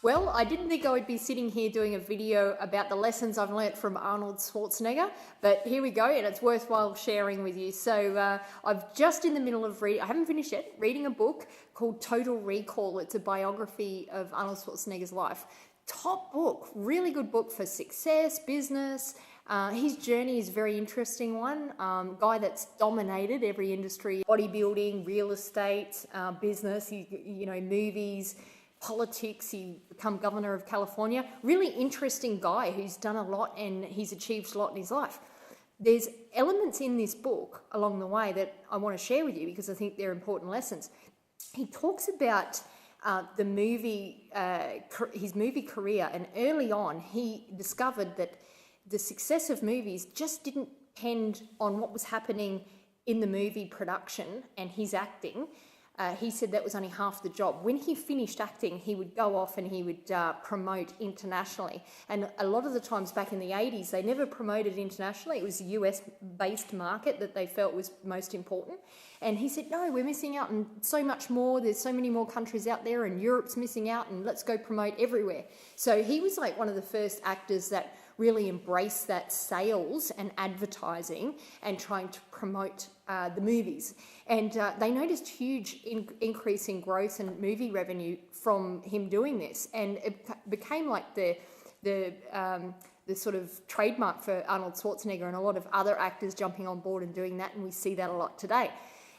Well, I didn't think I would be sitting here doing a video about the lessons I've learnt from Arnold Schwarzenegger, but here we go, and it's worthwhile sharing with you. So I've just in the middle of I haven't finished yet, reading a book called Total Recall. It's a biography of Arnold Schwarzenegger's life. Top book, really good book for success, business. His journey is a very interesting one. Guy that's dominated every industry: bodybuilding, real estate, business, movies, politics. He become governor of California. Really interesting guy who's done a lot and he's achieved a lot in his life. There's elements in this book along the way that I want to share with you because I think they're important lessons. He talks about his movie career, and early on he discovered that the success of movies just didn't depend on what was happening in the movie production and his acting. He said that was only half the job. When he finished acting, he would go off and he would promote internationally. And a lot of the times back in the 80s, they never promoted internationally. It was the US-based market that they felt was most important. And he said, no, we're missing out on so much more. There's so many more countries out there and Europe's missing out, and let's go promote everywhere. So he was like one of the first actors that really embraced that sales and advertising and trying to promote the movies. And they noticed huge increase in growth and movie revenue from him doing this. And it became like the sort of trademark for Arnold Schwarzenegger and a lot of other actors jumping on board and doing that. And we see that a lot today.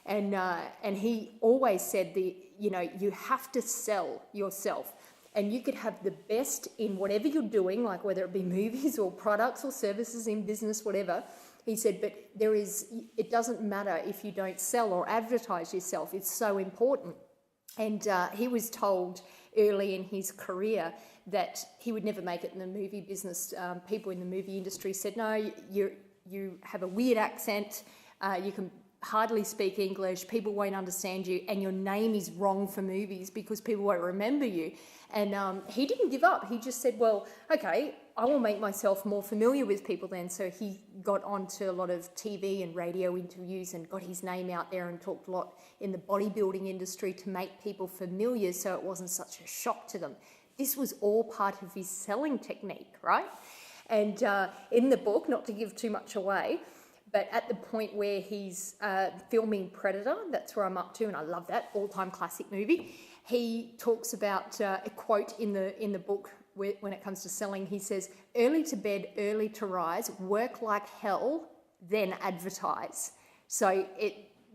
And he always said you have to sell yourself. And you could have the best in whatever you're doing, like whether it be movies or products or services in business, whatever. He said, but it doesn't matter if you don't sell or advertise yourself. It's so important. And he was told early in his career that he would never make it in the movie business. People in the movie industry said, no, you have a weird accent. You can hardly speak English, people won't understand you, and your name is wrong for movies because people won't remember you. And he didn't give up. He just said, well, okay, I will make myself more familiar with people then. So he got onto a lot of TV and radio interviews and got his name out there and talked a lot in the bodybuilding industry to make people familiar so it wasn't such a shock to them. This was all part of his selling technique, right? And in the book, not to give too much away, but at the point where he's filming Predator, that's where I'm up to, and I love that, all-time classic movie. He talks about a quote in the book when it comes to selling. He says, early to bed, early to rise, work like hell, then advertise. So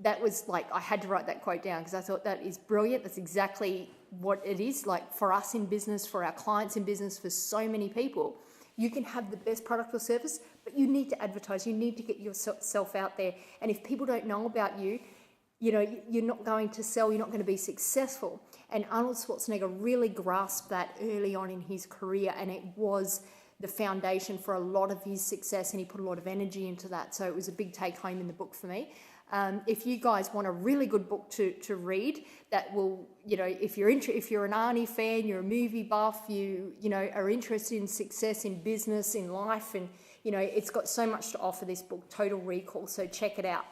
that was like, I had to write that quote down because I thought that is brilliant. That's exactly what it is like for us in business, for our clients in business, for so many people. You can have the best product or service, but you need to advertise. You need to get yourself out there. And if people don't know about you, you're not going to sell. You're not going to be successful. And Arnold Schwarzenegger really grasped that early on in his career, and it was the foundation for a lot of his success, and he put a lot of energy into that. So it was a big take home in the book for me. If you guys want a really good book to read that will, if you're an Arnie fan, you're a movie buff, you are interested in success in business, in life, and it's got so much to offer, this book, Total Recall. So check it out.